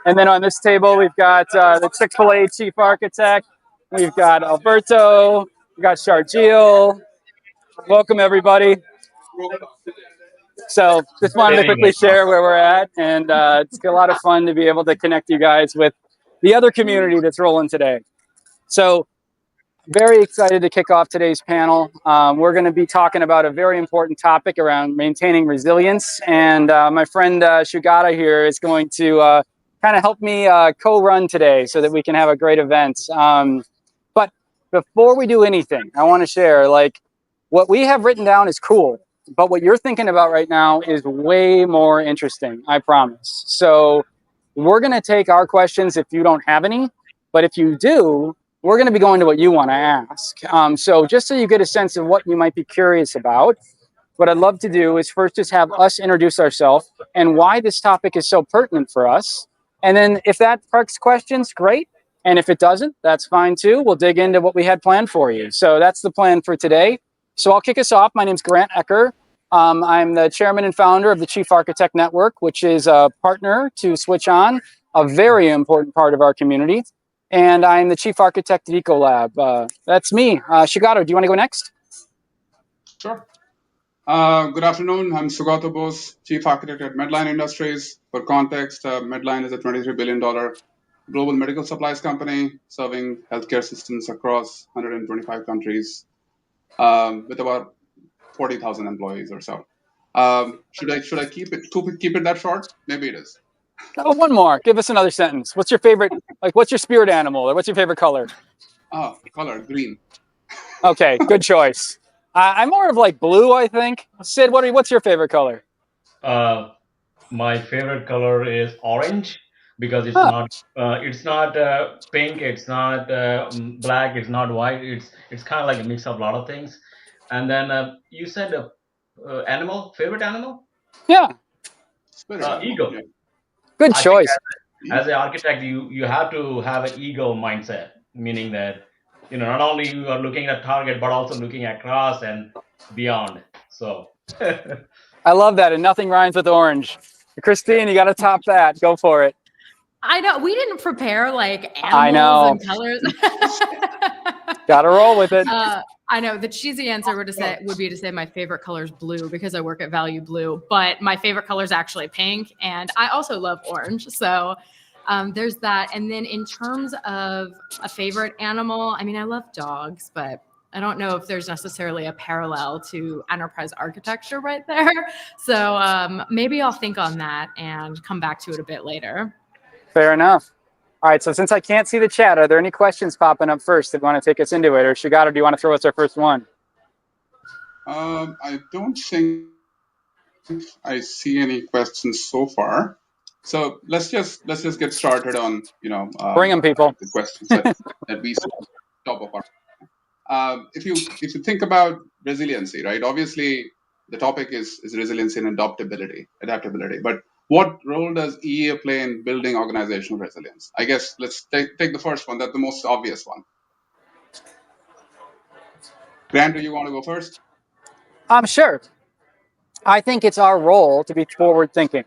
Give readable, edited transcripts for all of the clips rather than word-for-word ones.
And then on this table, we've got the Chick-fil-A chief architect. We've got Alberto. We've got Sharjeel. Welcome, everybody. So just wanted to quickly share where we're at. And it's a lot of fun to be able to connect you guys with the other community that's rolling today. So very excited to kick off today's panel. We're going to be talking about a very important topic around maintaining resilience. And my friend Sugato here is going to kind of help me co-run today so that we can have a great event. But before we do anything, I want to share, like, what we have written down is cool, but what you're thinking about right now is way more interesting, I promise. So we're going to take our questions if you don't have any, but if you do, we're going to be going to what you want to ask. So just so you get a sense of what you might be curious about, what I'd love to do is first just have us introduce ourselves and why this topic is so pertinent for us. And then if that sparks questions, great. And if it doesn't, that's fine too. We'll dig into what we had planned for you. So that's the plan for today. So I'll kick us off. My name's Grant Ecker. I'm the chairman and founder of the Chief Architect Network, which is a partner to Switch On, a very important part of our community. And I'm the chief architect at Ecolab. That's me. Sugato, do you want to go next? Sure. Good afternoon. I'm Sugato Bose, chief architect at Medline Industries. For context, Medline is a $23 billion global medical supplies company serving healthcare systems across 125 countries with about 40,000 employees or so. Should I keep it that short? Maybe it is. Oh, one more. Give us another sentence. What's your favorite, what's your spirit animal, or what's your favorite color? Oh, color, green. Okay, good choice. I'm more of like blue, I think. Sid, what's your favorite color? My favorite color is orange because it's not pink, it's not black, it's not white. It's kind of like a mix of a lot of things. And then you said favorite animal? Yeah. Eagle. Yeah. Good choice. As an architect, you have to have an eagle mindset, meaning that not only you are looking at target, but also looking across and beyond. So I love that, and nothing rhymes with orange. Christine, you got to top that. Go for it. I know we didn't prepare like animals and colors. Got to roll with it. I know the cheesy answer would be to say my favorite color is blue because I work at ValueBlue, but my favorite color is actually pink, and I also love orange. So there's that. And then in terms of a favorite animal, I mean, I love dogs, but I don't know if there's necessarily a parallel to enterprise architecture right there. So maybe I'll think on that and come back to it a bit later. Fair enough. All right, so since I can't see the chat, are there any questions popping up first that want to take us into it? Or Sugato, do you want to throw us our first one? I don't think I see any questions so far. So let's just get started on bring them, people. The questions that we see top of our. If you think about resiliency, right? Obviously, the topic is resiliency and adaptability. But what role does EA play in building organizational resilience? I guess let's take the first one. That's the most obvious one. Grant, do you want to go first? Sure. I think it's our role to be forward thinking.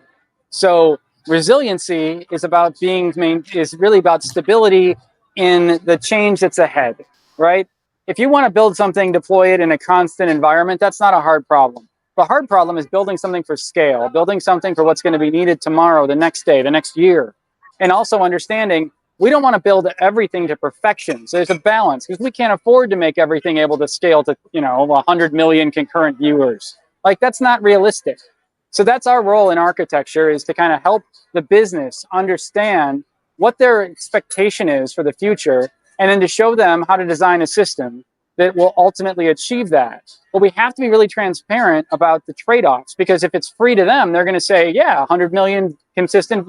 So resiliency is really about stability in the change that's ahead, right? If you want to build something, deploy it in a constant environment, that's not a hard problem. The hard problem is building something for scale, building something for what's going to be needed tomorrow, the next day, the next year. And also understanding we don't want to build everything to perfection. So there's a balance because we can't afford to make everything able to scale to, 100 million concurrent viewers. Like, that's not realistic. So that's our role in architecture, is to kind of help the business understand what their expectation is for the future, and then to show them how to design a system that will ultimately achieve that. But we have to be really transparent about the trade-offs, because if it's free to them, they're going to say, yeah, 100 million consistent,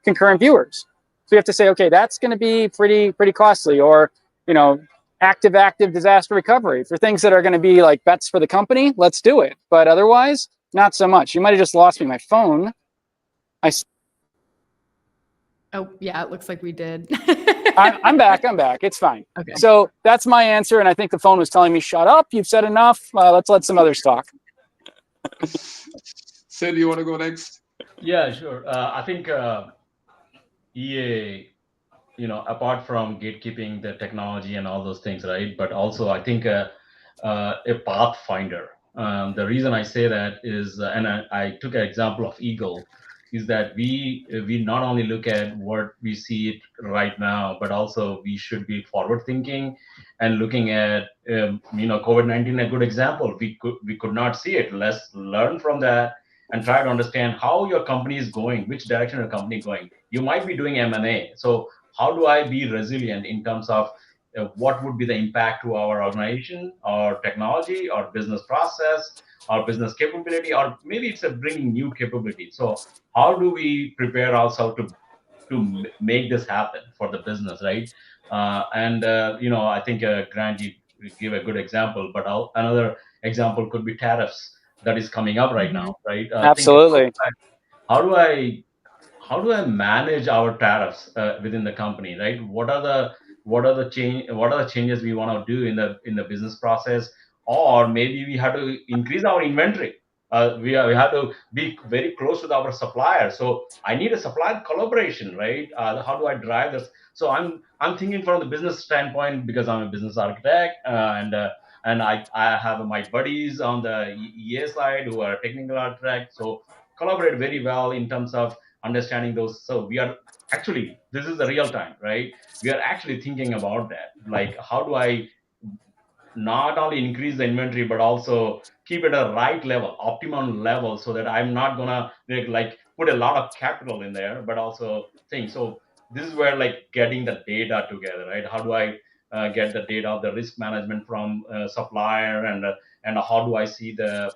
concurrent viewers. So you have to say, okay, that's going to be pretty costly, or, active disaster recovery. For things that are going to be like bets for the company, let's do it. But otherwise, not so much. You might have just lost me. My phone. Oh, yeah, it looks like we did. I'm back. It's fine. Okay. So that's my answer. And I think the phone was telling me, shut up. You've said enough. Let's let some others talk. Sid, you want to go next? Yeah, sure. I think EA, apart from gatekeeping the technology and all those things, right? But also, I think a pathfinder. The reason I say that is, and I took an example of Eagle, is that we not only look at what we see it right now, but also we should be forward thinking and looking at COVID-19, a good example. We could not see it. Let's learn from that and try to understand how your company is going, which direction your company is going. You might be doing M&A, so how do I be resilient in terms of what would be the impact to our organization or technology or business process or business capability, or maybe it's bringing new capability. So how do we prepare ourselves to make this happen for the business, right? I think Grant, you give a good example, but another example could be tariffs that is coming up right now, right? Absolutely. How do I manage our tariffs within the company, right? What are the changes we want to do in the business process, or maybe we have to increase our inventory. We have to be very close with our suppliers. So I need a supplier collaboration, right? How do I drive this? So I'm thinking from the business standpoint, because I'm a business architect, and I have my buddies on the EA side who are technical architects. So collaborate very well in terms of understanding those. So we are actually, this is the real time, right? We are actually thinking about that. Like, how do I not only increase the inventory, but also keep it at a right level, optimum level, so that I'm not gonna like put a lot of capital in there, but also think. So this is where like getting the data together, right? How do I get the data of the risk management from supplier, and how do I see the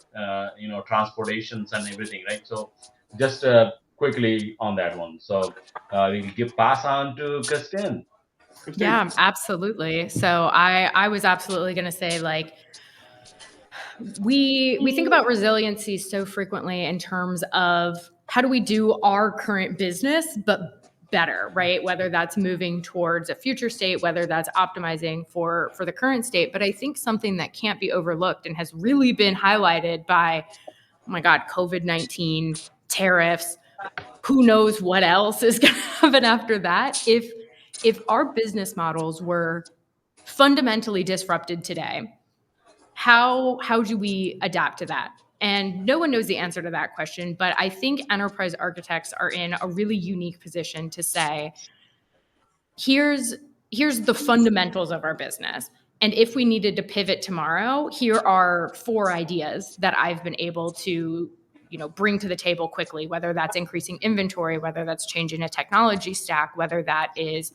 transportations and everything, right? So just quickly on that one. So we'll pass on to Christine. Yeah, absolutely. So I was absolutely going to say, like, we think about resiliency so frequently in terms of how do we do our current business but better, right? Whether that's moving towards a future state, whether that's optimizing for the current state. But I think something that can't be overlooked and has really been highlighted by, oh my God, COVID-19, tariffs, who knows what else is going to happen after that. If our business models were fundamentally disrupted today, how do we adapt to that? And no one knows the answer to that question, but I think enterprise architects are in a really unique position to say, here's the fundamentals of our business. And if we needed to pivot tomorrow, here are 4 ideas that I've been able to bring to the table quickly, whether that's increasing inventory, whether that's changing a technology stack, whether that is,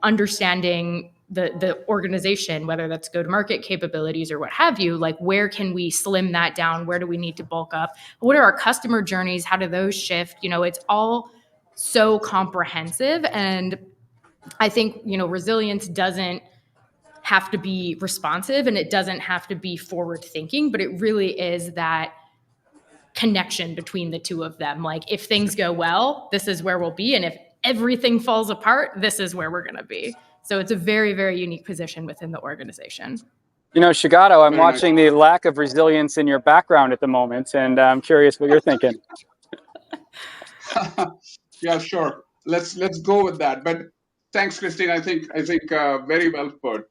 understanding the organization, whether that's go-to-market capabilities or what have you. Like, where can we slim that down? Where do we need to bulk up? What are our customer journeys? How do those shift? It's all so comprehensive. And I think, resilience doesn't have to be responsive, and it doesn't have to be forward thinking, but it really is that connection between the two of them. Like, if things go well, this is where we'll be. And if everything falls apart, this is where we're going to be. So it's a very, very unique position within the organization. Sugato, I'm watching the lack of resilience in your background at the moment, and I'm curious what you're thinking. Yeah, sure. Let's go with that. But thanks, Christine. I think very well put.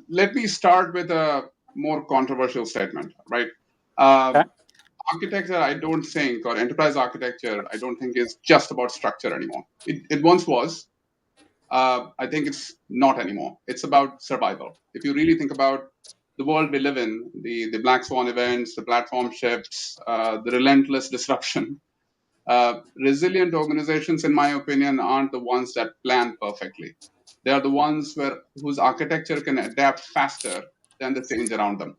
Let me start with a more controversial statement, right? Okay. Architecture, I don't think, or enterprise architecture, I don't think is just about structure anymore. It once was. I think it's not anymore. It's about survival. If you really think about the world we live in, the black swan events, the platform shifts, the relentless disruption, resilient organizations, in my opinion, aren't the ones that plan perfectly. They are the ones whose architecture can adapt faster than the change around them.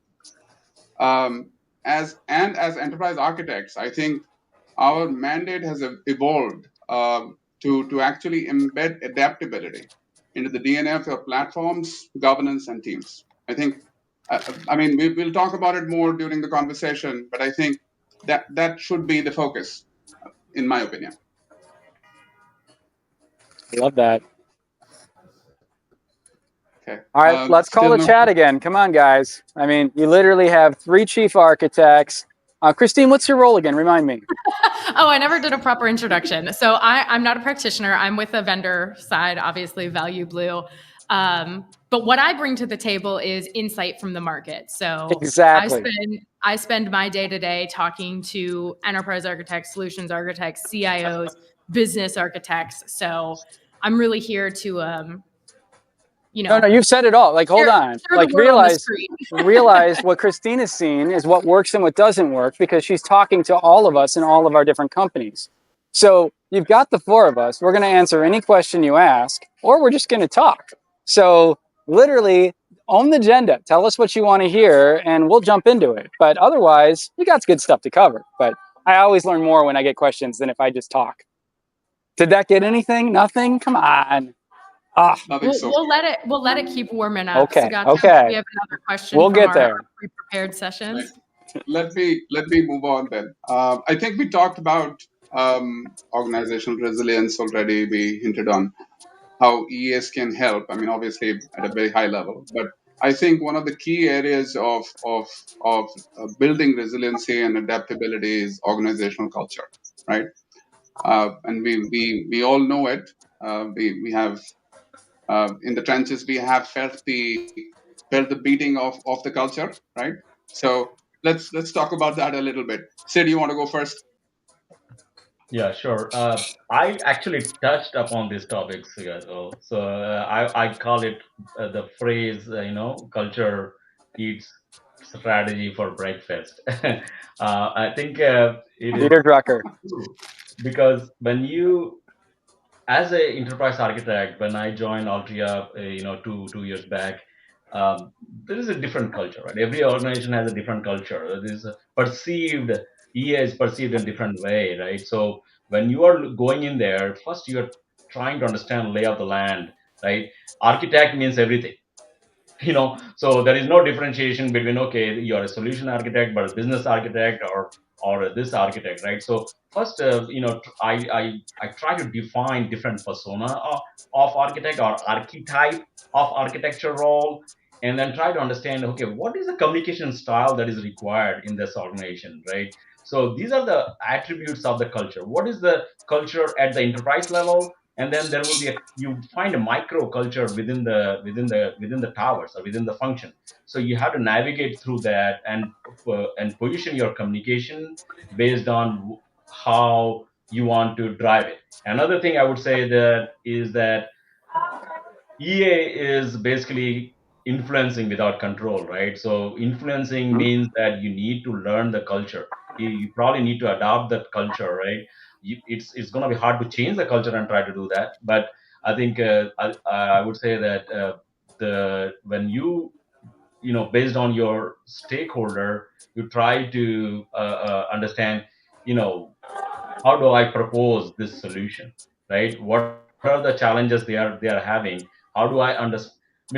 As enterprise architects, I think our mandate has evolved to actually embed adaptability into the DNA of your platforms, governance, and teams. I think, we'll talk about it more during the conversation, but I think that should be the focus, in my opinion. I love that. Okay. All right, let's call the chat again. Come on, guys. You literally have 3 chief architects, Christine, what's your role again? Remind me. Oh, I never did a proper introduction. So I'm not a practitioner. I'm with the vendor side, obviously, ValueBlue. But what I bring to the table is insight from the market. So Exactly. I spend my day to day talking to enterprise architects, solutions architects, CIOs, business architects. So I'm really here to, No, you've said it all. Like, hold share on. the Like, word on the screen. realize what Christine is seeing is what works and what doesn't work, because she's talking to all of us in all of our different companies. So you've got the four of us. We're going to answer any question you ask, or we're just going to talk. So literally own the agenda. Tell us what you want to hear, and we'll jump into it. But otherwise, you got good stuff to cover. But I always learn more when I get questions than if I just talk. Did that get anything? Nothing? Come on. We'll let it keep warming up. Okay. Sugato, Okay. we have another question. We'll from get our there. Pre-prepared sessions. Let me move on then. I think we talked about organizational resilience already. We hinted on how EAs can help. I mean, obviously at a very high level, but I think one of the key areas of building resiliency and adaptability is organizational culture, right? And we all know it. We have in the trenches. We have felt the beating of the culture, right? So let's talk about that a little bit. Sid, you want to go first? Yeah, sure. I actually touched upon these topics, so I call it the phrase, culture eats strategy for breakfast. I think it is Peter Drucker. true because when you, as an enterprise architect, when I joined Altria, two years back, there is a different culture, right? Every organization has a different culture. This perceived EA is perceived in a different way, right? So when you are going in there, first you are trying to understand lay of the land, right? Architect means everything. So there is no differentiation between, okay, you're a solution architect but a business architect, or this architect, right? So first, I try to define different persona of architect or archetype of architecture role, and then try to understand, okay, what is the communication style that is required in this organization, right? So these are the attributes of the culture. What is the culture at the enterprise level? And then there will be you find a micro culture within the towers or within the function. So you have to navigate through that and position your communication based on how you want to drive it. Another thing I would say that is that EA is basically influencing without control, right? So influencing means that you need to learn the culture. You probably need to adopt that culture, right? It's going to be hard to change the culture and try to do that. But I think I would say that the when based on your stakeholder, you try to understand, how do I propose this solution, right? What are the challenges they are having? How do I understand?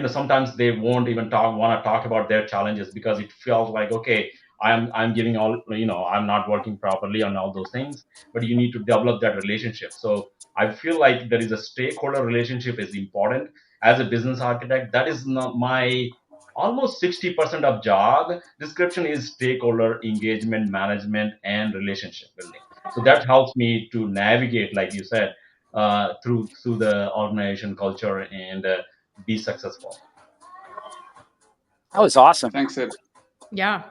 Sometimes they won't even want to talk about their challenges because it feels like, okay, I'm giving all, I'm not working properly on all those things. But you need to develop that relationship. So I feel like there is a stakeholder relationship is important as a business architect. That is not my almost 60% of job description is stakeholder engagement, management, and relationship building. So that helps me to navigate, like you said, through the organization culture and be successful. That was awesome. Thanks, Sid. Yeah.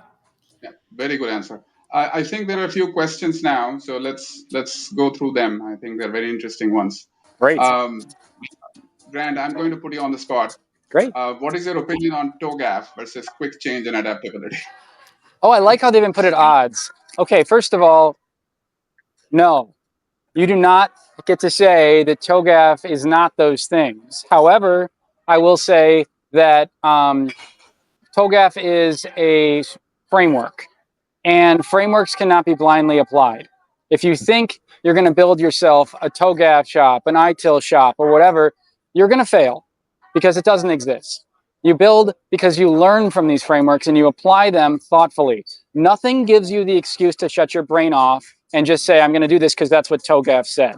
Yeah, very good answer. I think there are a few questions now, so let's go through them. I think they're very interesting ones. Great. Grant, I'm going to put you on the spot. Great. What is your opinion on TOGAF versus quick change and adaptability? Oh, I like how they've been put at odds. Okay, first of all, no, you do not get to say that TOGAF is not those things. However, I will say that TOGAF is a framework, and frameworks cannot be blindly applied. If you think you're going to build yourself a TOGAF shop, an ITIL shop, or whatever, you're going to fail because it doesn't exist. You build because you learn from these frameworks and you apply them thoughtfully. Nothing gives you the excuse to shut your brain off and just say, I'm going to do this because that's what TOGAF said.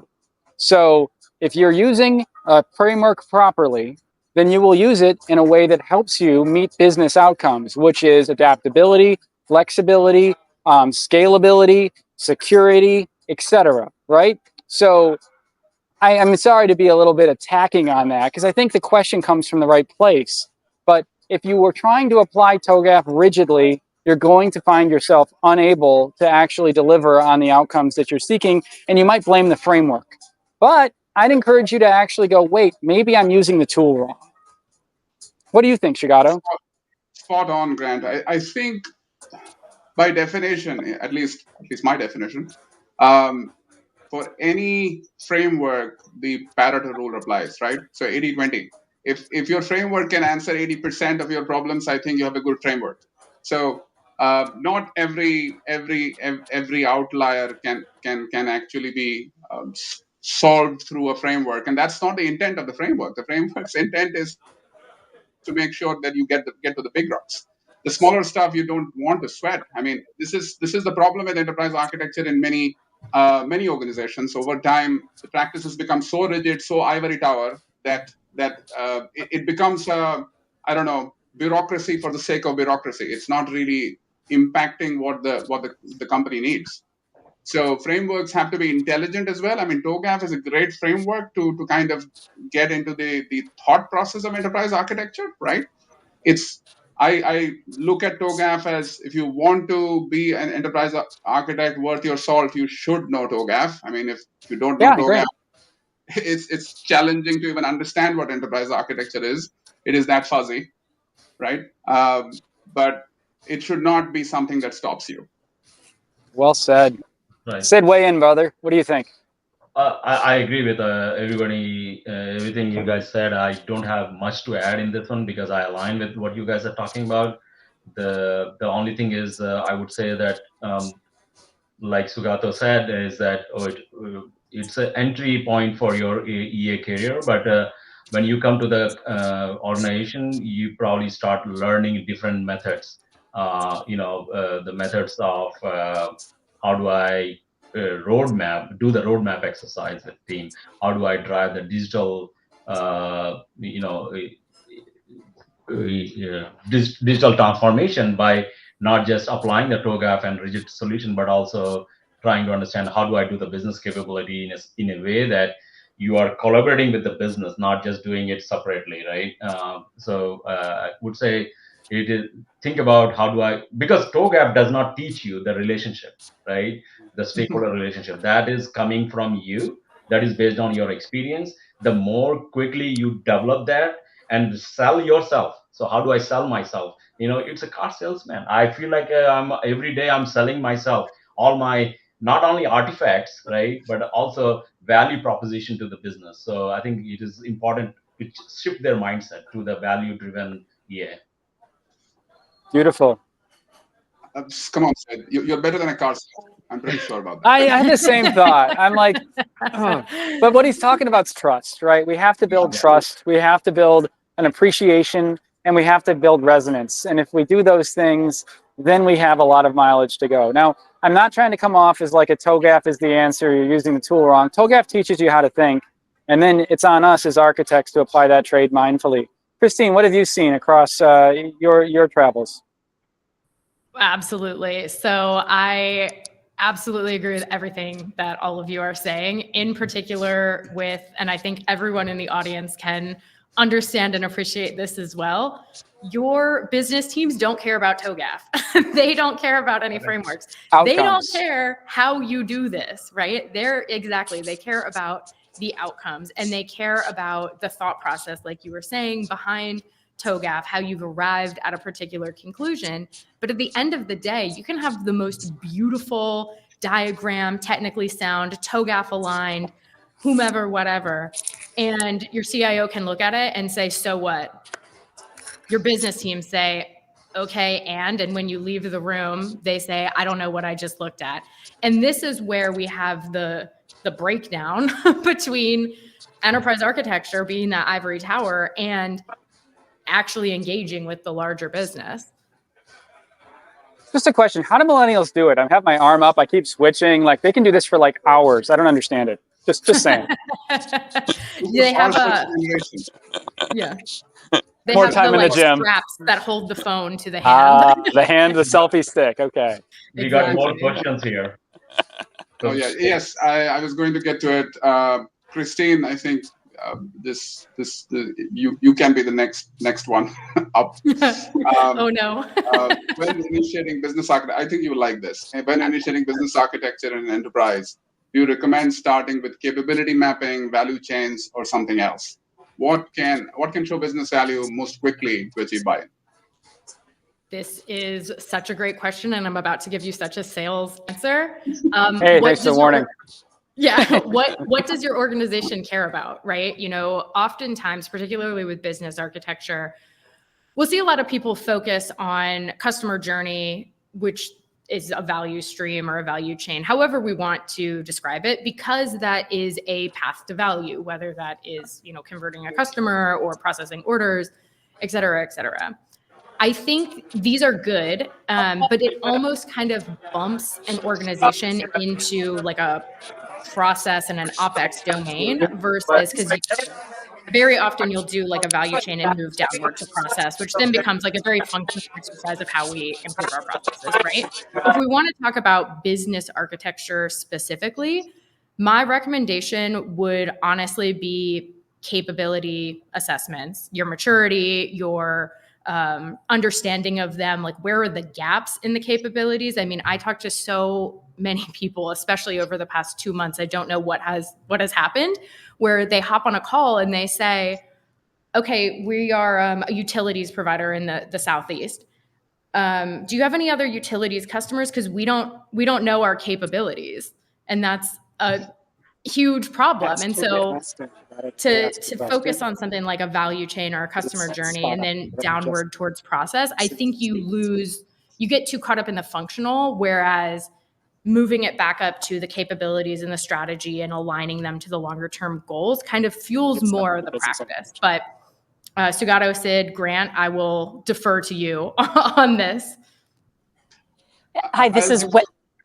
So if you're using a framework properly, then you will use it in a way that helps you meet business outcomes, which is adaptability, flexibility, scalability, security, etc. Right? So I'm sorry to be a little bit attacking on that because I think the question comes from the right place. But if you were trying to apply TOGAF rigidly, you're going to find yourself unable to actually deliver on the outcomes that you're seeking, and you might blame the framework. But I'd encourage you to actually go, wait, maybe I'm using the tool wrong. What do you think, Sugato? Spot on, Grant. I think by definition, at least my definition, for any framework, the Pareto rule applies, right? So 80-20. If your framework can answer 80% of your problems, I think you have a good framework. So not every outlier can actually be solved through a framework, and that's not the intent of the framework. The framework's intent is to make sure that you get to the big rocks. The smaller stuff you don't want to sweat. I mean, this is the problem with enterprise architecture in many organizations. Over time, the practices become so rigid, so ivory tower that it becomes I don't know, bureaucracy for the sake of bureaucracy. It's not really impacting what the company needs. So frameworks have to be intelligent as well. I mean, TOGAF is a great framework to kind of get into the thought process of enterprise architecture, right? I look at TOGAF as, if you want to be an enterprise architect worth your salt, you should know TOGAF. I mean, if you don't know TOGAF, it's challenging to even understand what enterprise architecture is. It is that fuzzy, right? But it should not be something that stops you. Well said. Right. Sid, weigh in, brother. What do you think? I agree with everybody, everything you guys said. I don't have much to add in this one because I align with what you guys are talking about. The only thing is, I would say that, like Sugato said, is that it's an entry point for your EA career. But when you come to the organization, you probably start learning different methods. The methods of how do I do the roadmap exercise with team? How do I drive the digital, digital transformation by not just applying the TOGAF and rigid solution, but also trying to understand how do I do the business capability in a way that you are collaborating with the business, not just doing it separately, right? So I would say think about how do I, because TOGAF does not teach you the relationship, right? The stakeholder relationship that is coming from you, that is based on your experience. The more quickly you develop that and sell yourself. So how do I sell myself? It's a car salesman. I feel like every day I'm selling myself, all my, not only artifacts, right, but also value proposition to the business. So I think it is important to shift their mindset to the value driven EA. Beautiful. Come on, Sid. You're better than a car salesman. I'm pretty sure about that. I had the same thought. I'm like, but what he's talking about is trust, right? We have to build trust. We have to build an appreciation, and we have to build resonance. And if we do those things, then we have a lot of mileage to go. Now, I'm not trying to come off as like a TOGAF is the answer, you're using the tool wrong. TOGAF teaches you how to think, and then it's on us as architects to apply that trade mindfully. Christine, what have you seen across your travels? Absolutely. So I absolutely agree with everything that all of you are saying, in particular with, and I think everyone in the audience can understand and appreciate this as well. Your business teams don't care about TOGAF. They don't care about any frameworks. Outcomes. They don't care how you do this, right? They care about the outcomes, and they care about the thought process, like you were saying, behind TOGAF, how you've arrived at a particular conclusion. But at the end of the day, you can have the most beautiful diagram, technically sound, TOGAF aligned, whomever, whatever. And your CIO can look at it and say, so what? Your business team say, okay, and when you leave the room, they say, I don't know what I just looked at. And this is where we have the breakdown between enterprise architecture being that ivory tower and actually engaging with the larger business. Just a question. How do millennials do it? I have my arm up. I keep switching. Like, they can do this for like hours. I don't understand it. Just saying. They have a, yeah. They More have time the in the like gym. straps that hold the phone to the hand. The hand, the selfie stick. Okay. We got more Exactly. questions here. Oh yeah, yes. I was going to get to it. Christine, I think you can be the next one up. Oh no. When initiating business architecture, I think you will like this. When initiating business architecture in an enterprise, do you recommend starting with capability mapping, value chains, or something else? What can show business value most quickly to achieve buy-in? This is such a great question, and I'm about to give you such a sales answer. Hey, thanks for the warning. Yeah, what does your organization care about, right? You know, oftentimes, particularly with business architecture, we'll see a lot of people focus on customer journey, which is a value stream or a value chain, however we want to describe it, because that is a path to value, whether that is, you know, converting a customer or processing orders, et cetera, et cetera. I think these are good, but it almost kind of bumps an organization into like a process and an OpEx domain versus, because very often you'll do like a value chain and move downward to process, which then becomes like a very functional exercise of how we improve our processes, right? If we want to talk about business architecture specifically, my recommendation would honestly be capability assessments, your maturity, your understanding of them, like where are the gaps in the capabilities. I mean, I talked to so many people, especially over the past 2 months. I don't know what has happened, where they hop on a call and they say, okay, we are a utilities provider in the Southeast. Do you have any other utilities customers? Because we don't know our capabilities. And that's a huge problem. And so to focus on something like a value chain or a customer journey and then downward towards process, I think you get too caught up in the functional, whereas moving it back up to the capabilities and the strategy and aligning them to the longer term goals kind of fuels more of the practice. But Sugato, Sid, Grant, I will defer to you on this. Hi, this is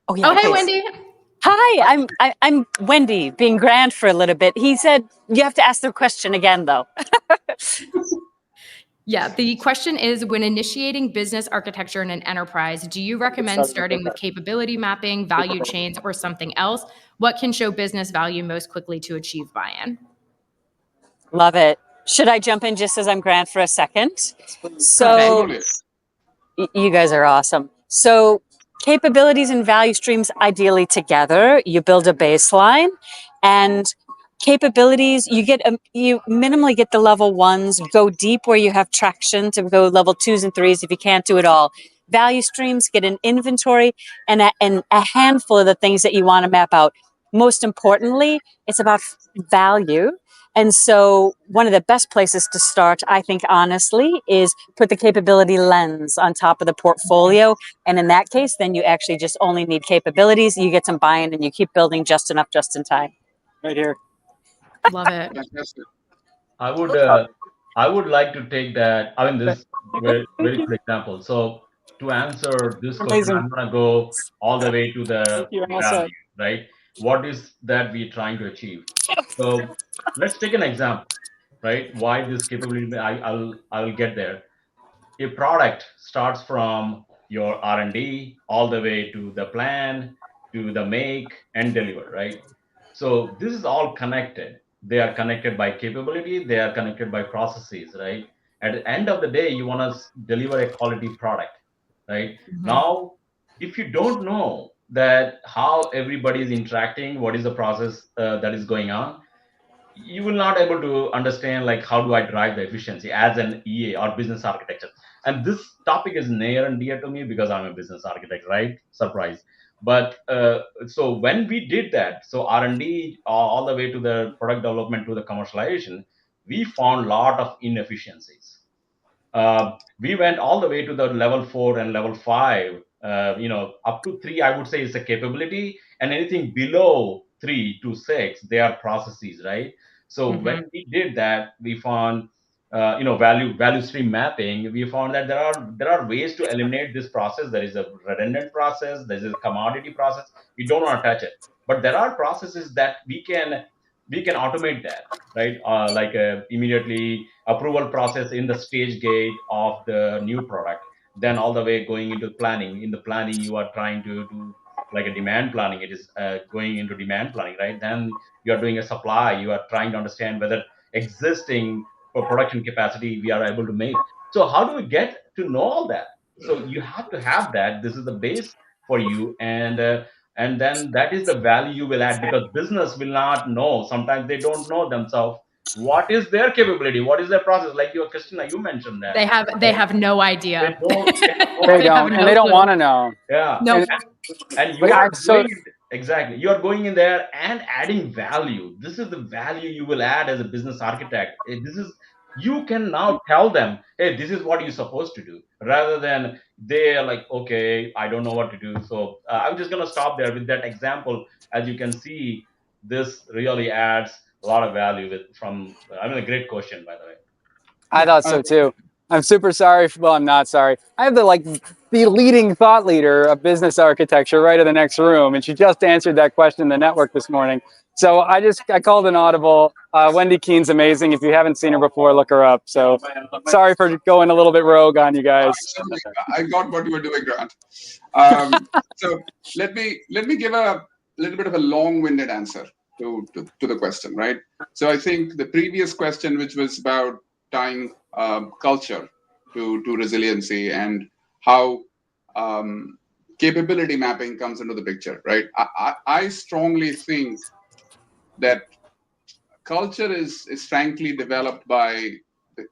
Oh, hey, please. Wendy. Hi, I'm Wendy, being Grant for a little bit. He said you have to ask the question again, though. Yeah, the question is, when initiating business architecture in an enterprise, do you recommend starting with capability mapping, value chains, or something else? What can show business value most quickly to achieve buy-in? Love it. Should I jump in just as I'm Grant for a second? So Absolutely. you guys are awesome. So capabilities and value streams ideally together. You build a baseline, and capabilities you minimally get the level ones. Go deep where you have traction to go level 2s and 3s if you can't do it all. Value streams, get an inventory and a handful of the things that you want to map out. Most importantly, it's about value. And so one of the best places to start, I think, honestly, is put the capability lens on top of the portfolio. And in that case, then you actually just only need capabilities. You get some buy-in and you keep building just enough, just in time. Right here. Love it. Fantastic. I would like to take that. I mean, this very good example. So to answer this question, Amazing. I'm gonna go all the way to the Thank you. I'm all value, set. right? What is that we're trying to achieve? So let's take an example, right? Why this capability? I'll get there. A product starts from your R&D all the way to the plan, to the make and deliver, right? So this is all connected. They are connected by capability, they are connected by processes, right? At the end of the day, you want to deliver a quality product, right? Now, if you don't know that how everybody is interacting, what is the process that is going on, you will not able to understand like how do I drive the efficiency as an EA or business architecture. And this topic is near and dear to me because I'm a business architect, right? Surprise. But so when we did that, so R&D all the way to the product development to the commercialization, we found a lot of inefficiencies. We went all the way to the level 4 and level 5. Up to 3, I would say, is a capability, and anything below 3 to 6, they are processes, right? So when we did that, we found, value stream mapping. We found that there are ways to eliminate this process. There is a redundant process. There is a commodity process. We don't want to touch it, but there are processes that we can we can automate that, right? Like immediately approval process in the stage gate of the new product, then all the way going into planning. In the planning, you are trying to do like a demand planning. It is going into demand planning, right? Then you are doing a supply. You are trying to understand whether existing for production capacity we are able to make. So how do we get to know all that? So you have to have that. This is the base for you, and then that is the value you will add, because business will not know. Sometimes they don't know themselves what is their capability, what is their process. Like you, Christina, you mentioned that. They have no idea. They don't. They have no They idea. don't, and no they don't clue. want to know. Yeah. No. And you But are so exactly, you are going in there and adding value. This is the value you will add as a business architect. This is, you can now tell them, hey, this is what you're supposed to do, rather than they are like, okay, I don't know what to do. So I'm just going to stop there with that example. As you can see, this really adds a lot of value from, I mean, a great question, by the way. I thought so too. I'm super sorry. Well, I'm not sorry. I have the leading thought leader of business architecture right in the next room, and she just answered that question in the network this morning. So I called an audible. Wendy Keen's amazing. If you haven't seen her before, look her up. So sorry for going a little bit rogue on you guys. I got what you were doing, Grant. So let me give a little bit of a long-winded answer to the question, right? So I think the previous question, which was about tying culture to resiliency and how capability mapping comes into the picture, right? I strongly think that culture is frankly developed by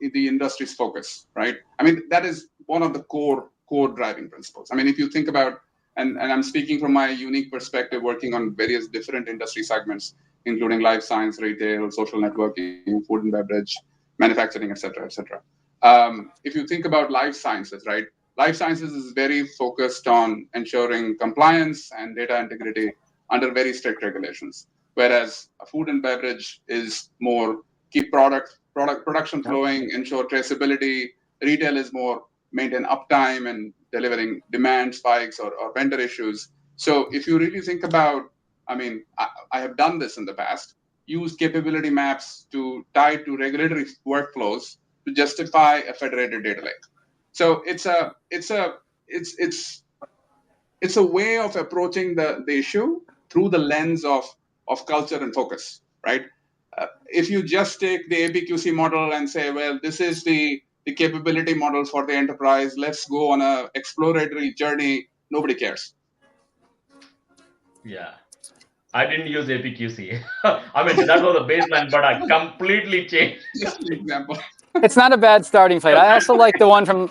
the industry's focus, right? I mean, that is one of the core driving principles. I mean, if you think about, and I'm speaking from my unique perspective, working on various different industry segments, including life science, retail, social networking, food and beverage, manufacturing, et cetera, et cetera. If you think about life sciences, right? Life sciences is very focused on ensuring compliance and data integrity under very strict regulations, whereas food and beverage is more keep production flowing, ensure traceability. Retail is more maintain uptime and delivering demand spikes or vendor issues. So if you really think about, I mean, I have done this in the past, use capability maps to tie to regulatory workflows to justify a federated data lake. So it's a way of approaching the issue through the lens of culture and focus, right? If you just take the APQC model and say, well, this is the capability model for the enterprise, let's go on a exploratory journey, nobody cares. Yeah. I didn't use APQC. I mean, that was a baseline, but I completely changed. Just an example. It's not a bad starting place. I also like the one from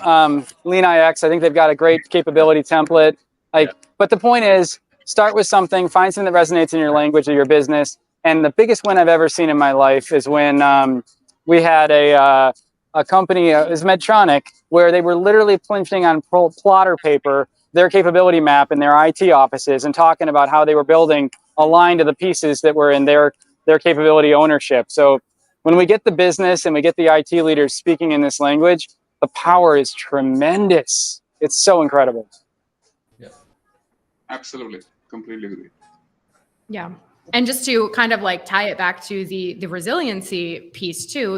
Lean IX. I think they've got a great capability template. But the point is, start with something, find something that resonates in your language or your business. And the biggest win I've ever seen in my life is when we had a company, it was Medtronic, where they were literally printing on plotter paper their capability map in their IT offices and talking about how they were building aligned to the pieces that were in their capability ownership. So when we get the business and we get the IT leaders speaking in this language, the power is tremendous. It's so incredible. Yeah. Absolutely. Completely agree. Yeah. And just to kind of like tie it back to the resiliency piece too,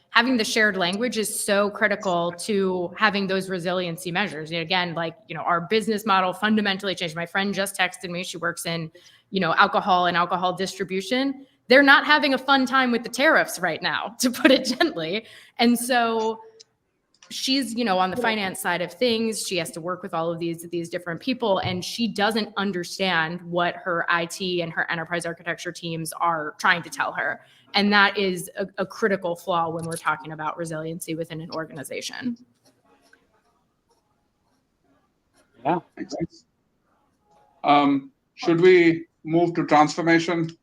having the shared language is so critical to having those resiliency measures. And again, like, our business model fundamentally changed. My friend just texted me. She works in, alcohol and alcohol distribution. They're not having a fun time with the tariffs right now, to put it gently. And so she's, on the finance side of things. She has to work with all of these different people, and she doesn't understand what her IT and her enterprise architecture teams are trying to tell her. And that is a critical flaw when we're talking about resiliency within an organization. Yeah. Makes sense. Should we move to transformation?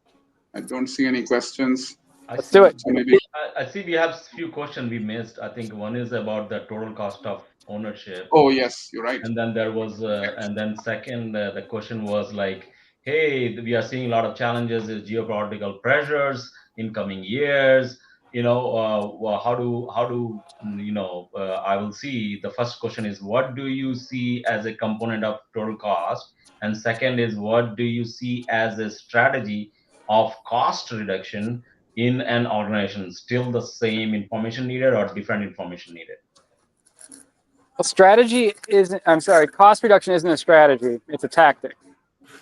I don't see any questions. Let's do it. So maybe I see we have a few questions we missed. I think one is about the total cost of ownership. Oh, yes, you're right. And then there was, and then second, the question was like, hey, we are seeing a lot of challenges with geopolitical pressures in coming years. How do I will see. The first question is, what do you see as a component of total cost? And second is, what do you see as a strategy of cost reduction in an organization? Still the same information needed or different information needed? Well, strategy isn't, I'm sorry, cost reduction isn't a strategy, it's a tactic,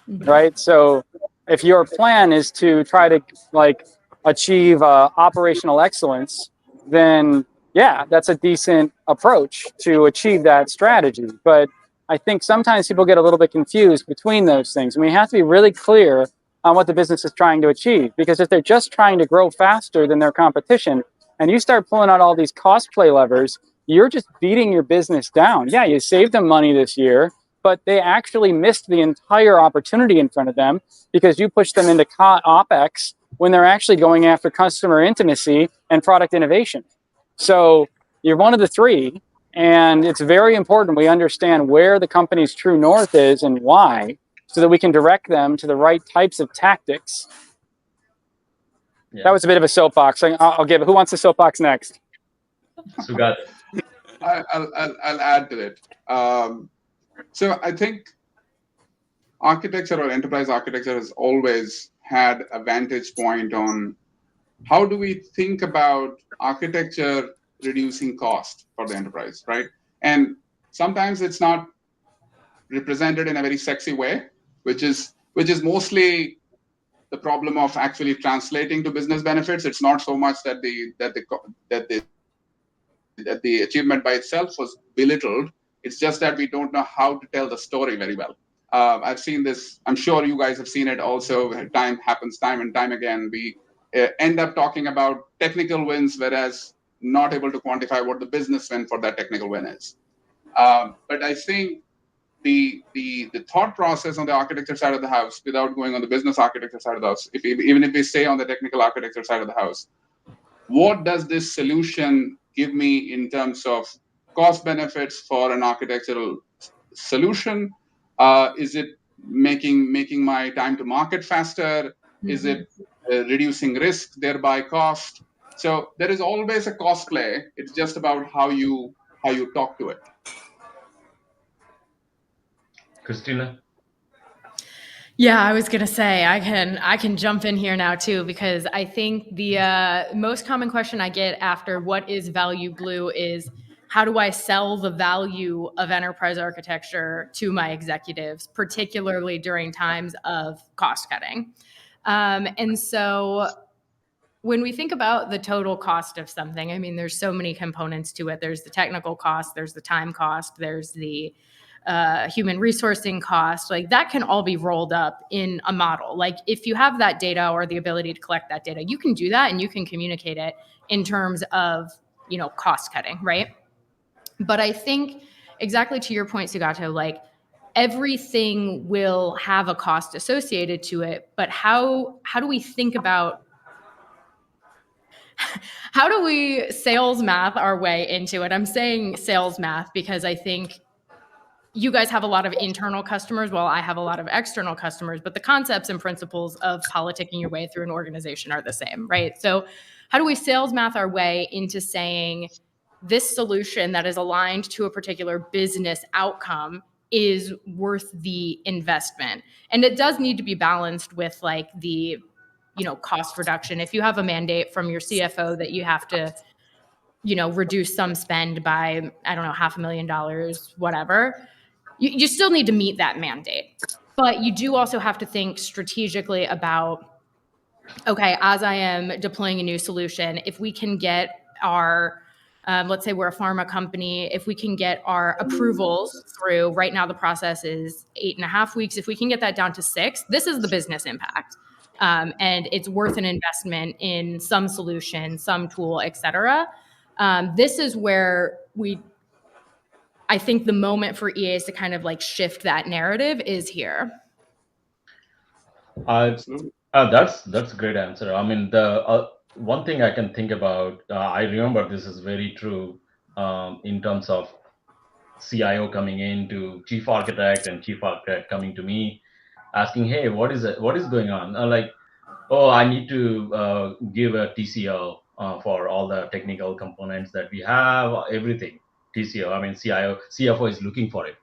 right? So if your plan is to try to like achieve operational excellence, then yeah, that's a decent approach to achieve that strategy. But I think sometimes people get a little bit confused between those things. And we have to be really clear on what the business is trying to achieve. Because if they're just trying to grow faster than their competition, and you start pulling out all these cost play levers, you're just beating your business down. Yeah, you saved them money this year, but they actually missed the entire opportunity in front of them because you pushed them into OPEX when they're actually going after customer intimacy and product innovation. So you're one of the three, and it's very important we understand where the company's true north is and why, so that we can direct them to the right types of tactics. Yeah. That was a bit of a soapbox. I'll give it. Who wants the soapbox next? Sugato. I'll add to it. So I think architecture or enterprise architecture has always had a vantage point on how do we think about architecture reducing cost for the enterprise, right? And sometimes it's not represented in a very sexy way, which is mostly the problem of actually translating to business benefits. It's not so much that the achievement by itself was belittled. It's just that we don't know how to tell the story very well. I've seen this. I'm sure you guys have seen it also. Time happens time and time again. We end up talking about technical wins, whereas not able to quantify what the business win for that technical win is. But I think the thought process on the architecture side of the house, without going on the business architecture side of the house, even if we stay on the technical architecture side of the house, what does this solution give me in terms of cost benefits for an architectural solution? Is it making my time to market faster? Is it reducing risk, thereby cost? So there is always a cost play. It's just about how you talk to it. Christina? Yeah, I was gonna say I can jump in here now too, because I think the most common question I get after what is ValueBlue is how do I sell the value of enterprise architecture to my executives, particularly during times of cost cutting. And so when we think about the total cost of something, I mean, there's so many components to it. There's the technical cost, there's the time cost, there's the human resourcing cost. Like that can all be rolled up in a model. Like if you have that data or the ability to collect that data, you can do that and you can communicate it in terms of, cost cutting, right? But I think exactly to your point, Sugato, like everything will have a cost associated to it, but how do we think about how do we sales math our way into it? I'm saying sales math because I think you guys have a lot of internal customers while I have a lot of external customers, but the concepts and principles of politicking your way through an organization are the same, right? So how do we sales math our way into saying this solution that is aligned to a particular business outcome is worth the investment? And it does need to be balanced with like the cost reduction. If you have a mandate from your CFO that you have to, reduce some spend by, I don't know, $500,000, whatever, you still need to meet that mandate. But you do also have to think strategically about, okay, as I am deploying a new solution, if we can get our, let's say we're a pharma company, if we can get our approvals through, right now the process is 8.5 weeks, if we can get that down to 6, this is the business impact. And it's worth an investment in some solution, some tool, et cetera. This is where I think the moment for EAs to kind of like shift that narrative is here. That's a great answer. I mean, the one thing I can think about, I remember this is very true in terms of CIO coming in to chief architect and chief architect coming to me asking, hey, what is going on? Like, oh, I need to give a TCO for all the technical components that we have, everything. TCO, I mean, CFO is looking for it.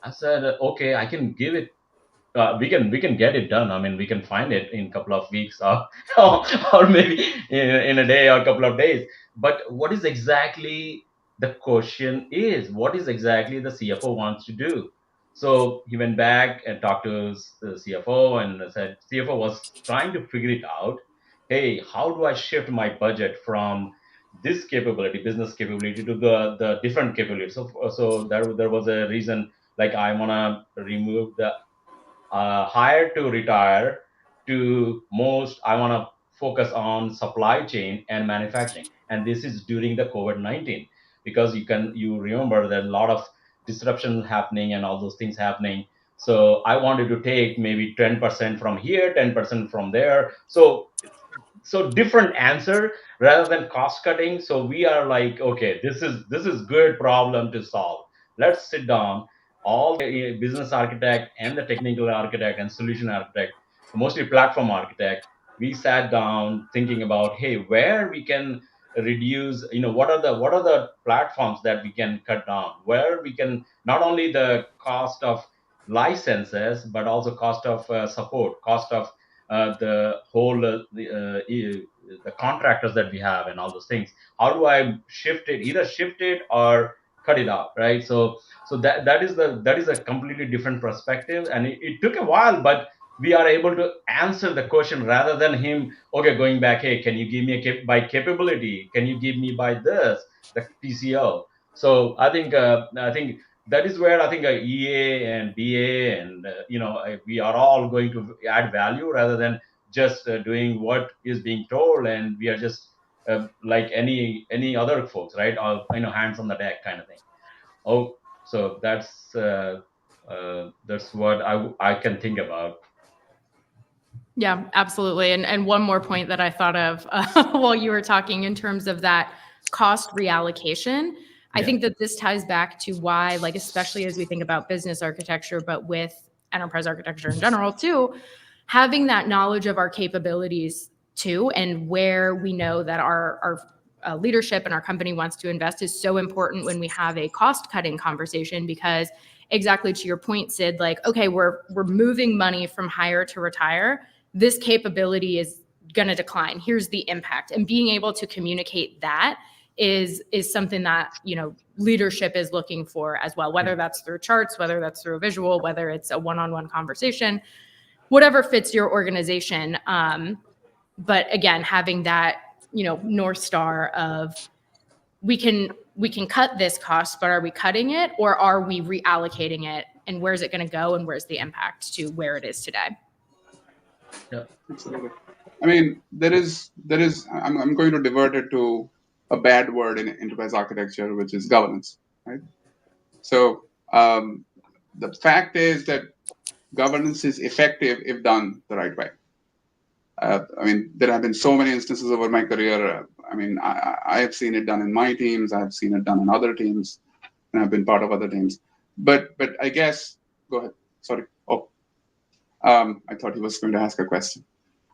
I said, okay, I can give it we can get it done. I mean, we can find it in a couple of weeks or maybe in a day or a couple of days. But what is exactly the question is? What is exactly the CFO wants to do? So he went back and talked to the CFO and said, CFO was trying to figure it out. Hey, how do I shift my budget from this capability, business capability, to the different capabilities? So there was a reason, like I want to remove the hire to retire to most. I want to focus on supply chain and manufacturing, and this is during the COVID-19, because you remember that a lot of disruption happening and all those things happening. So I wanted to take maybe 10% from here, 10% from there. So different answer rather than cost cutting. So we are like, okay, this is good problem to solve. Let's sit down, all the business architect and the technical architect and solution architect, mostly platform architect. We sat down thinking about, hey, where we can reduce, what are the platforms that we can cut down, where we can not only the cost of licenses but also cost of support, cost of the whole the contractors that we have and all those things. How do I either shift it or cut it out, right? So that is a completely different perspective, and it took a while, but we are able to answer the question rather than him, okay, going back, hey, can you give me by capability, can you give me by this, the TCO. So I think that is where I think EA and BA and we are all going to add value rather than just doing what is being told, and we are just like any other folks, right? Or hands on the deck kind of thing. Oh, so that's what I can think about. Yeah, absolutely. And one more point that I thought of while you were talking in terms of that cost reallocation. I think that this ties back to why, like, especially as we think about business architecture, but with enterprise architecture in general too, having that knowledge of our capabilities too, and where we know that our leadership and our company wants to invest is so important when we have a cost cutting conversation, because exactly to your point, Sid, like, okay, we're moving money from hire to retire. This capability is going to decline. Here's the impact. And being able to communicate that is something that, leadership is looking for as well, whether that's through charts, whether that's through a visual, whether it's a one-on-one conversation, whatever fits your organization. But again, having that, North Star of we can cut this cost, but are we cutting it or are we reallocating it, and where's it going to go and where's the impact to where it is today? Yeah, absolutely. I mean, I'm going to divert it to a bad word in enterprise architecture, which is governance, right? So the fact is that governance is effective if done the right way. I mean, there have been so many instances over my career. I mean, I have seen it done in my teams. I have seen it done in other teams, and I've been part of other teams. But I guess, go ahead. Sorry. Oh, I thought he was going to ask a question.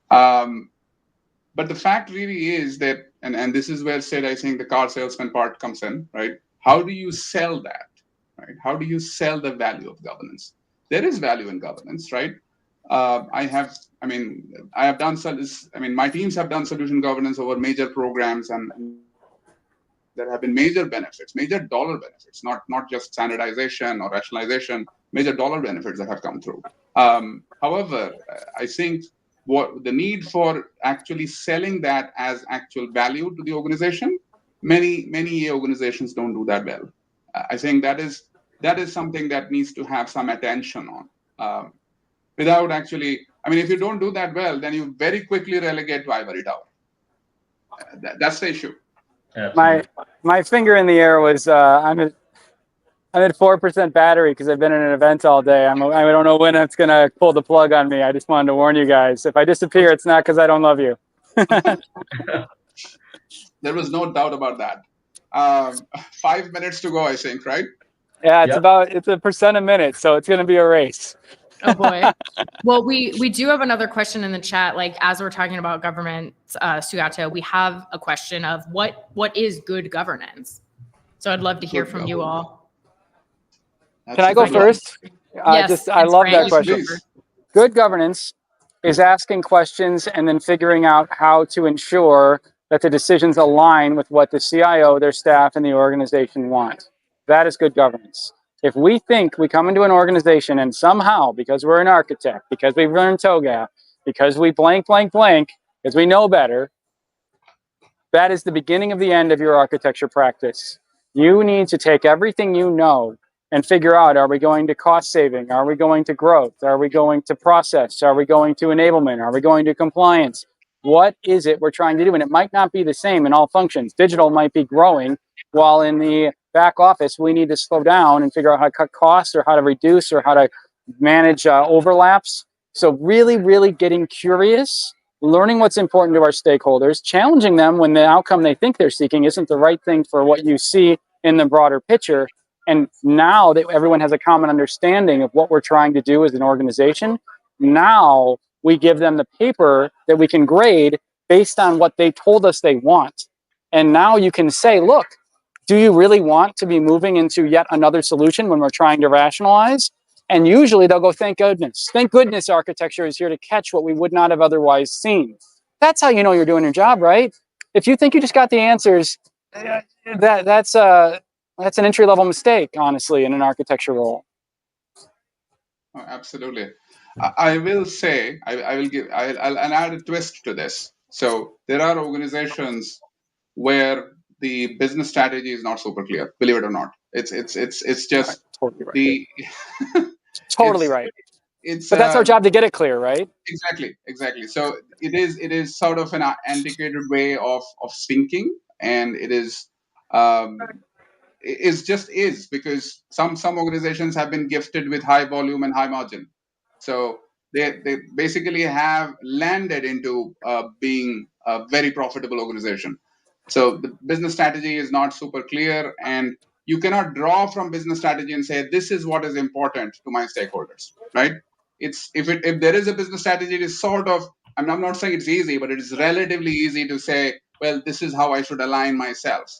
But the fact really is that, and this is where, Sid, I think the car salesman part comes in, right? How do you sell that, right? How do you sell the value of governance? There is value in governance, right? My teams have done solution governance over major programs, and there have been major benefits, major dollar benefits, not just standardization or rationalization, major dollar benefits that have come through. However, I think what the need for actually selling that as actual value to the organization, many organizations don't do that well. I think that is something that needs to have some attention on. Without actually, if you don't do that well, then you very quickly relegate to ivory tower. That's the issue. My finger in the air was I'm at 4% battery because I've been in an event all day. I don't know when it's gonna pull the plug on me. I just wanted to warn you guys. If I disappear, it's not because I don't love you. There was no doubt about that. 5 minutes to go, I think, right? Yeah, it's 1% a minute, so it's gonna be a race. Oh boy. Well, we do have another question in the chat. Like, as we're talking about government, Sugato, we have a question of what is good governance. So I'd love to hear from you all. Can I go first? Yes, I love that yes, question. please. Good governance is asking questions and then figuring out how to ensure that the decisions align with what the CIO, their staff, and the organization want. That is good governance. If we think we come into an organization and somehow, because we're an architect, because we've learned TOGAF, because we blank, because we know better, that is the beginning of the end of your architecture practice. You need to take everything you know and figure out, are we going to cost saving? Are we going to growth? Are we going to process? Are we going to enablement? Are we going to compliance? What is it we're trying to do? And it might not be the same in all functions. Digital might be growing, while in the back office, we need to slow down and figure out how to cut costs or how to reduce or how to manage overlaps. So really, really getting curious, learning what's important to our stakeholders, challenging them when the outcome they think they're seeking isn't the right thing for what you see in the broader picture. And now that everyone has a common understanding of what we're trying to do as an organization, now we give them the paper that we can grade based on what they told us they want. And now you can say, look, do you really want to be moving into yet another solution when we're trying to rationalize? And usually they'll go, thank goodness. Thank goodness architecture is here to catch what we would not have otherwise seen. That's how you know you're doing your job, right? If you think you just got the answers, that's an entry-level mistake, honestly, in an architecture role. Oh, absolutely. I will say, I'll add a twist to this. So there are organizations where the business strategy is not super clear, believe it or not. It's just totally right. the totally right. It's but that's our job to get it clear, right? Exactly. So it is sort of an antiquated way of thinking, and it is because some organizations have been gifted with high volume and high margin, so they basically have landed into being a very profitable organization. So the business strategy is not super clear, and you cannot draw from business strategy and say this is what is important to my stakeholders, right? It's if there is a business strategy, it is sort of, I'm not saying it's easy, but it is relatively easy to say, well, this is how I should align myself.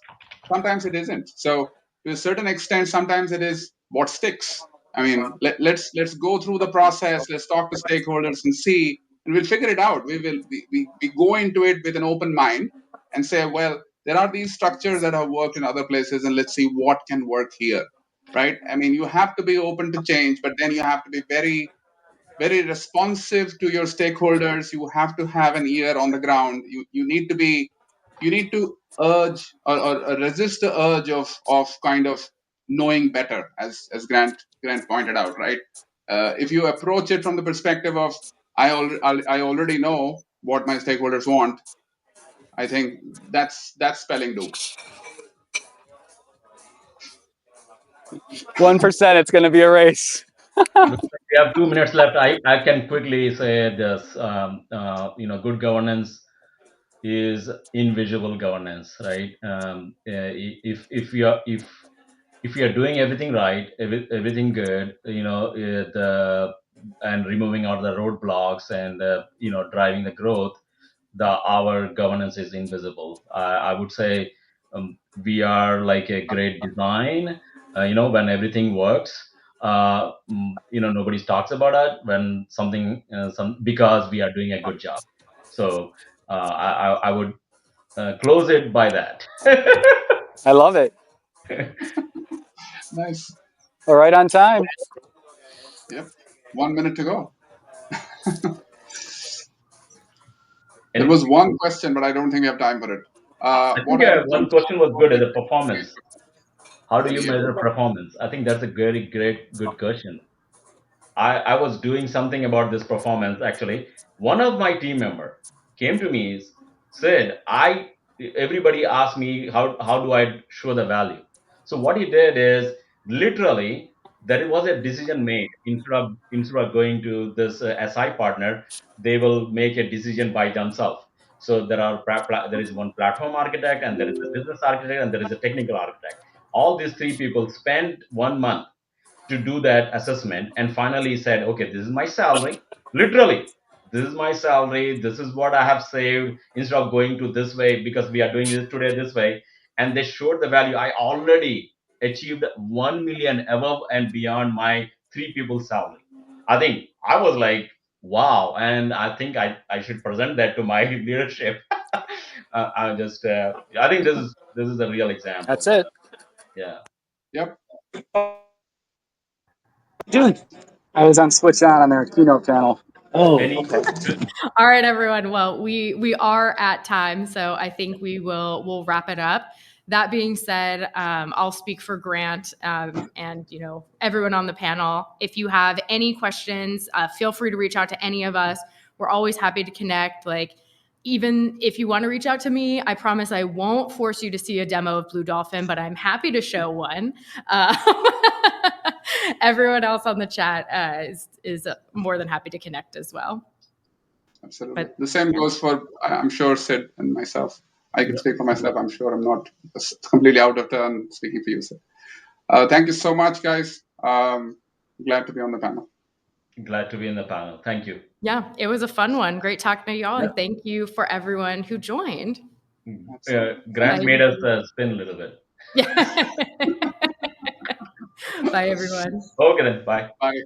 Sometimes it isn't. So to a certain extent, sometimes it is what sticks. I mean, let's go through the process. Let's talk to stakeholders and see, and we'll figure it out. We go into it with an open mind and say, well, there are these structures that have worked in other places, and let's see what can work here, right? I mean, you have to be open to change, but then you have to be very, very responsive to your stakeholders. You have to have an ear on the ground. You need to urge or resist the urge of kind of knowing better, as Grant pointed out, right? If you approach it from the perspective of I already know what my stakeholders want, I think that's spelling doom. 1%, it's going to be a race. We have 2 minutes left. I can quickly say this. Good governance is invisible governance, right? If you are doing everything right, everything good, and removing all the roadblocks and driving the growth, our governance is invisible. I would say we are like a great design. When everything works, nobody talks about it when something because we are doing a good job. So I would close it by that. I love it. Nice. All right, on time. Yep. 1 minute to go. And there was one question, but I don't think we have time for it. I think one question was good, the performance. How do you measure performance? I think that's a very good question. I was doing something about this performance. Actually, one of my team member came to me, said, everybody asked me how do I show the value. So what he did is literally there was a decision made instead of going to this SI partner, they will make a decision by themselves. So there is one platform architect, and there is a business architect, and there is a technical architect. All these three people spent 1 month to do that assessment, and finally said, okay, this is my salary. Literally, this is my salary, this is what I have saved, instead of going to this way, because we are doing this today this way. And they showed the value. I already achieved 1 million above and beyond my three people's salary. I think I was like, wow, and I think I should present that to my leadership. I just I think this is a real example. That's it. Yeah. Yep. Doing. I was on switch on their keynote panel. Oh, Any okay. All right, everyone. Well, we are at time, so I think we'll wrap it up. That being said, I'll speak for Grant and everyone on the panel. If you have any questions, feel free to reach out to any of us. We're always happy to connect. Like, even if you want to reach out to me, I promise I won't force you to see a demo of Blue Dolphin, but I'm happy to show one. Everyone else on the chat is more than happy to connect as well. Absolutely. But the same goes for, I'm sure, Sid and myself. I can speak for myself. I'm sure I'm not completely out of turn speaking for you, Sid. Thank you so much, guys. Glad to be on the panel. Glad to be in the panel. Thank you. Yeah, it was a fun one. Great talking to y'all, and thank you for everyone who joined. Grant made us spin a little bit. Yeah. Bye, everyone. Okay then. Bye. Bye.